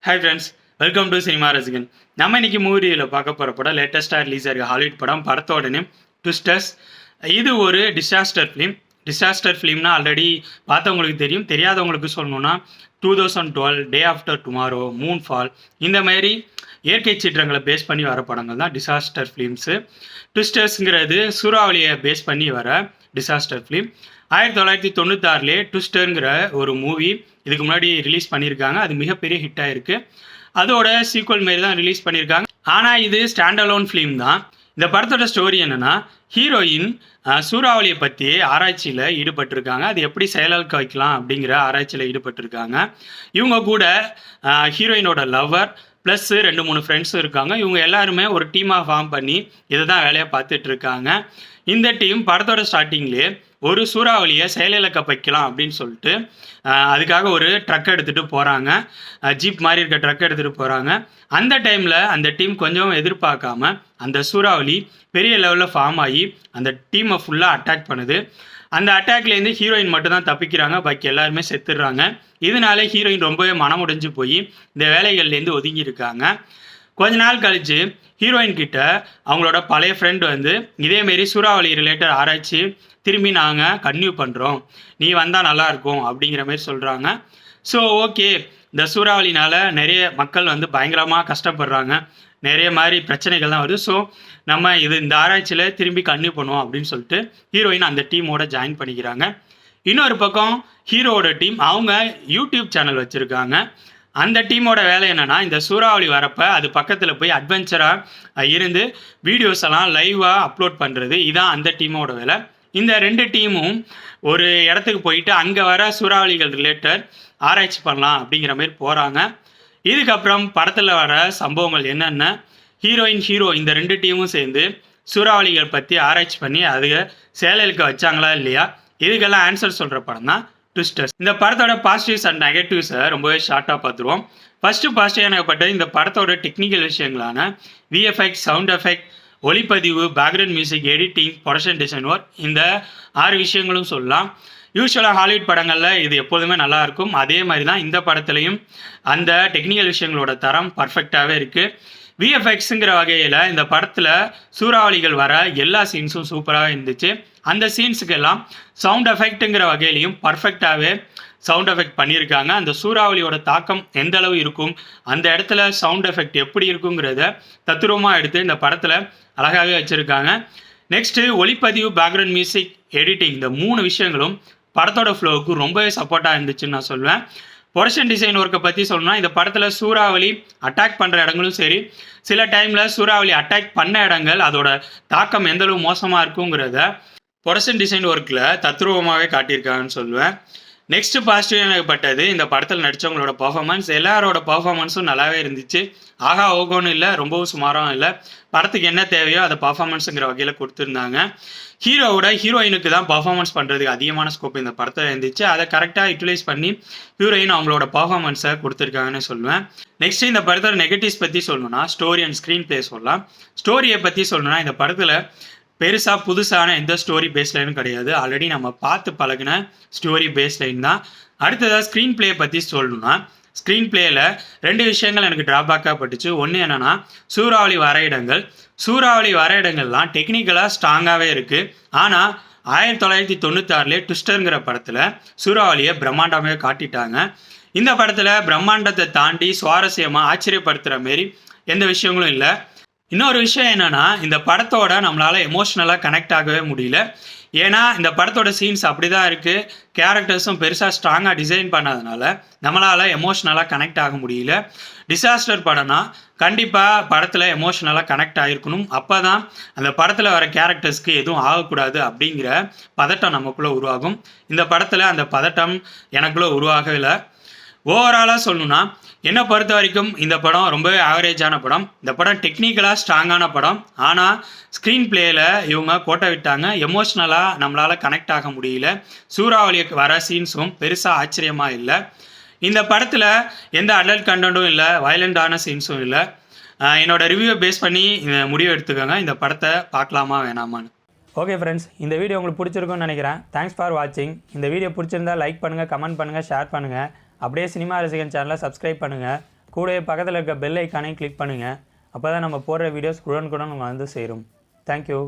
Hi friends, welcome to cinema ரசிகன். நம்ம இன்னைக்கு மூவியில் பார்க்க போகிற படம் லேட்டஸ்ட்டாக ரிலீஸ் ஆகிற ஹாலிவுட் படம். படத்தோட நேம் ட்விஸ்டர்ஸ். இது ஒரு டிசாஸ்டர் ஃபிலிம். டிசாஸ்டர் ஃபிலிம்னா ஆல்ரெடி பார்த்தவங்களுக்கு தெரியும், தெரியாதவங்களுக்கு சொல்லணும்னா 2012, day after tomorrow, Moon fall, இந்த மாதிரி இயற்கை சீற்றங்களை பேஸ் பண்ணி வர படங்கள் தான் டிசாஸ்டர் ஃபிலிம்ஸு. ட்விஸ்டர்ஸுங்கிறது சூறாவளியை பேஸ் பண்ணி வர டிசாஸ்டர் ஃபிலிம். 1996 ட்விஸ்டருங்கிற ஒரு மூவி இதுக்கு முன்னாடி ரிலீஸ் பண்ணியிருக்காங்க. அது மிகப்பெரிய ஹிட் ஆகிருக்கு. அதோட சீக்வல் மாரி தான் ரிலீஸ் பண்ணியிருக்காங்க. ஆனால் இது ஸ்டாண்ட் அலோன் ஃபிலிம் தான். இந்த படத்தோட ஸ்டோரி என்னென்னா, ஹீரோயின் சூறாவளியை பற்றி ஆராய்ச்சியில் ஈடுபட்டிருக்காங்க. அது எப்படி செயலாக்க வைக்கலாம் அப்படிங்கிற ஆராய்ச்சியில் ஈடுபட்டிருக்காங்க. இவங்க கூட ஹீரோயினோட லவ்வர் ப்ளஸ் 2-3 ஃப்ரெண்ட்ஸும் இருக்காங்க. இவங்க எல்லாருமே ஒரு டீமாக ஃபார்ம் பண்ணி இதை தான் வேலையாக பார்த்துட்டு இருக்காங்க. இந்த டீம் படத்தோட ஸ்டார்டிங்லேயே ஒரு சூறாவளியை செயலிழக்க வைக்கலாம் அப்படின்னு சொல்லிட்டு அதுக்காக ஒரு ட்ரக் எடுத்துகிட்டு போகிறாங்க. ஜீப் மாதிரி இருக்க ட்ரக் எடுத்துகிட்டு போகிறாங்க. அந்த டைமில் அந்த டீம் கொஞ்சம் எதிர்பார்க்காம அந்த சூறாவளி பெரிய லெவலில் ஃபார்ம் ஆகி அந்த டீமை ஃபுல்லாக அட்டாக் பண்ணுது. அந்த அட்டாக்லேருந்து ஹீரோயின் மட்டும்தான் தப்பிக்கிறாங்க, பாக்கி எல்லாருமே செத்துடுறாங்க. இதனால ஹீரோயின் ரொம்பவே மனமுடைஞ்சு போய் இந்த வேலைகள்லேருந்து ஒதுங்கி இருக்காங்க. கொஞ்ச நாள் கழித்து ஹீரோயின் கிட்ட அவங்களோட பழைய ஃப்ரெண்ட் வந்து இதேமாரி சூறாவளி ரிலேட்டட் ஆராய்ச்சி திரும்பி நாங்கள் கன்டினியூ பண்ணுறோம், நீ வந்தால் நல்லாயிருக்கும் அப்படிங்கிற மாதிரி சொல்கிறாங்க. ஸோ ஓகே, இந்த சூறாவளினால் நிறைய மக்கள் வந்து பயங்கரமாக கஷ்டப்படுறாங்க, நிறைய மாதிரி பிரச்சனைகள் தான் வருது. ஸோ நம்ம இந்த ஆராய்ச்சியில் திரும்பி கன்டினியூ பண்ணுவோம் அப்படின்னு சொல்லிட்டு ஹீரோயின் அந்த டீமோட ஜாயின் பண்ணிக்கிறாங்க. இன்னொரு பக்கம் ஹீரோவோட டீம் அவங்க யூடியூப் சேனல் வச்சுருக்காங்க. அந்த டீமோட வேலை என்னென்னா, இந்த சூறாவளி வரப்போ அது பக்கத்தில் போய் அட்வென்ச்சராக இருந்து வீடியோஸ் எல்லாம் லைவாக அப்லோட் பண்ணுறது, இதான் அந்த டீமோட வேலை. இந்த 2 டீமும் ஒரு இடத்துக்கு போயிட்டு அங்கே வர சூறாவளிகள் ரிலேட்டட் ஆராய்ச்சி பண்ணலாம் அப்படிங்கிற மாதிரி போகிறாங்க. இதுக்கப்புறம் படத்தில் வர சம்பவங்கள் என்னென்ன, ஹீரோ இந்த 2 டீமும் சேர்ந்து சூறாவளிகள் பற்றி ஆராய்ச்சி பண்ணி அது செயலுக்கு வச்சாங்களா இல்லையா, இதுக்கெல்லாம் ஆன்சர் சொல்கிற படம் தான் ட்விஸ்டர்ஸ். இந்த படத்தோட பாசிட்டிவ்ஸ் அண்ட் நெகட்டிவ்ஸை ரொம்பவே ஷார்ட்டாக பார்த்துருவோம். ஃபஸ்ட்டு பாசிட்டிவ் எனப்பட்டது இந்த படத்தோட டெக்னிக்கல் விஷயங்களான விஎஃப்எக்ஸ், சவுண்ட் எஃபெக்ட், ஒளிப்பதிவு, background music, editing, production design work, இந்த 6 விஷயங்களும் சொல்லலாம். யூஸ்வலாக ஹாலிவுட் படங்களில் இது எப்போதுமே நல்லாயிருக்கும். அதே மாதிரி தான் இந்த படத்துலையும் அந்த டெக்னிக்கல் விஷயங்களோட தரம் பர்ஃபெக்டாகவே இருக்குது. விஎஃப்எக்ஸுங்கிற வகையில் இந்த படத்தில் சூறாவளிகள் வர எல்லா சீன்ஸும் சூப்பராக இருந்துச்சு. அந்த சீன்ஸுக்கெல்லாம் சவுண்ட் எஃபெக்ட்டுங்கிற வகையிலையும் பர்ஃபெக்டாகவே சவுண்ட் எஃபெக்ட் பண்ணியிருக்காங்க. அந்த சூறாவளியோட தாக்கம் எந்த அளவு இருக்கும், அந்த இடத்துல சவுண்ட் எஃபெக்ட் எப்படி இருக்குங்கிறத தத்துரூபமாக எடுத்து இந்த படத்தில் அழகாகவே வச்சுருக்காங்க. நெக்ஸ்ட்டு ஒளிப்பதிவு, பேக்ரவுண்ட் மியூசிக், எடிட்டிங், இந்த 3 விஷயங்களும் படத்தோட ஃப்ளோவுக்கு ரொம்பவே சப்போர்ட்டாக இருந்துச்சுன்னு நான் சொல்வேன். ப்ரொடக்ஷன் டிசைன் ஒர்க்கை பற்றி சொல்லணும்னா, இந்த படத்தில் சூறாவளி அட்டாக் பண்ணுற இடங்களும் சரி, சில டைமில் சூறாவளி அட்டாக் பண்ண இடங்கள் அதோட தாக்கம் எந்தளவு மோசமாக இருக்குங்கிறத ப்ரொடக்ஷன் டிசைன் ஒர்க்கில் தத்ரூபமாகவே காட்டியிருக்காங்கன்னு சொல்லுவேன். நெக்ஸ்ட்டு பாசிட்டிவ் எனப்பட்டது இந்த படத்தில் நடித்தவங்களோட பர்ஃபார்மன்ஸ். எல்லாரோட பர்ஃபார்மன்ஸும் நல்லாவே இருந்துச்சு. ஆகா ஓகோன்னு இல்லை, ரொம்பவும் சுமாராகவும் இல்லை. படத்துக்கு என்ன தேவையோ அதை பர்ஃபார்மன்ஸுங்கிற வகையில் கொடுத்துருந்தாங்க. ஹீரோயினுக்கு தான் பர்ஃபார்மன்ஸ் பண்ணுறதுக்கு அதிகமான ஸ்கோப் இந்த படத்தில் இருந்துச்சு. அதை கரெக்டாக யூட்டிலைஸ் பண்ணி ஹீரோயின் அவங்களோட பர்ஃபார்மன்ஸை கொடுத்துருக்காங்கன்னு சொல்லுவேன். நெக்ஸ்ட்டு இந்த படத்தோட நெகட்டிவ்ஸ் பற்றி சொல்லணும்னா, ஸ்டோரி அண்ட் ஸ்க்ரீன் பிளே சொல்லலாம். ஸ்டோரியை பற்றி சொல்லணும்னா, இந்த படத்தில் பெருசாக புதுசான எந்த ஸ்டோரி பேஸ்லைனும் கிடையாது. ஆல்ரெடி நம்ம பார்த்து பழகின ஸ்டோரி பேஸ்லைன் தான். அடுத்ததாக ஸ்க்ரீன் பிளே பற்றி சொல்லணும்னா, ஸ்க்ரீன் பிளேயில் 2 விஷயங்கள் எனக்கு ட்ராபேக்காக பட்டுச்சு. ஒன்று என்னென்னா, சூறாவளி வர இடங்கள்லாம் டெக்னிக்கலாக ஸ்ட்ராங்காகவே இருக்குது. ஆனால் 1996 ட்விஸ்டருங்கிற படத்தில் சூறாவளியை பிரம்மாண்டமாகவே காட்டிட்டாங்க. இந்த படத்தில் பிரம்மாண்டத்தை தாண்டி சுவாரஸ்யமாக ஆச்சரியப்படுத்துகிற மாரி எந்த விஷயங்களும் இல்லை. இன்னொரு விஷயம் என்னென்னா, இந்த படத்தோட நம்மளால் எமோஷ்னலாக கனெக்ட் ஆகவே முடியல. ஏன்னா இந்த படத்தோட சீன்ஸ் அப்படி தான் இருக்குது. கேரக்டர்ஸும் பெருசாக ஸ்ட்ராங்காக டிசைன் பண்ணாதனால நம்மளால் எமோஷ்னலாக கனெக்ட் ஆக முடியல. டிசாஸ்டர் படம்னா கண்டிப்பாக படத்தில் எமோஷ்னலாக கனெக்ட் ஆகிருக்கணும். அப்போ தான் அந்த படத்தில் வர கேரக்டர்ஸ்க்கு எதுவும் ஆகக்கூடாது அப்படிங்கிற பதட்டம் நமக்குள்ளே உருவாகும். இந்த படத்தில் அந்த பதட்டம் எனக்குள்ளே உருவாகலை. ஓவராலாக சொல்லணும்னா, என்னை பொறுத்த வரைக்கும் இந்த படம் ரொம்பவே ஆவரேஜான படம். இந்த படம் டெக்னிக்கலாக ஸ்ட்ராங்கான படம். ஆனால் ஸ்க்ரீன் பிளேயில் இவங்க கோட்டை விட்டாங்க. எமோஷ்னலாக நம்மளால் கனெக்ட் ஆக முடியல. சூறாவளிக்கு வர சீன்ஸும் பெருசாக ஆச்சரியமாக இல்லை. இந்த படத்தில் எந்த அடல்ட் கண்டென்ட்டும் இல்லை, வயலண்டான சீன்ஸும் இல்லை. என்னோடய ரிவ்யூவை பேஸ் பண்ணி முடிவு எடுத்துக்கோங்க, இந்த படத்தை பார்க்கலாமா வேணாமான்னு. ஓகே ஃப்ரெண்ட்ஸ், இந்த வீடியோ உங்களுக்கு பிடிச்சிருக்குன்னு நினைக்கிறேன். தேங்க்ஸ் ஃபார் வாட்சிங். இந்த வீடியோ பிடிச்சிருந்தால் லைக் பண்ணுங்கள், கமெண்ட் பண்ணுங்கள், ஷேர் பண்ணுங்கள். அப்படியே சினிமா ரசிகன் சேனலை சப்ஸ்கிரைப் பண்ணுங்கள். கூடவே பக்கத்தில் இருக்க பெல் ஐக்கானையும் கிளிக் பண்ணுங்கள். அப்போ தான் நம்ம போடுற வீடியோஸ் உடனுக்குடன் உங்களுக்கு வந்து சேரும். தேங்க்யூ.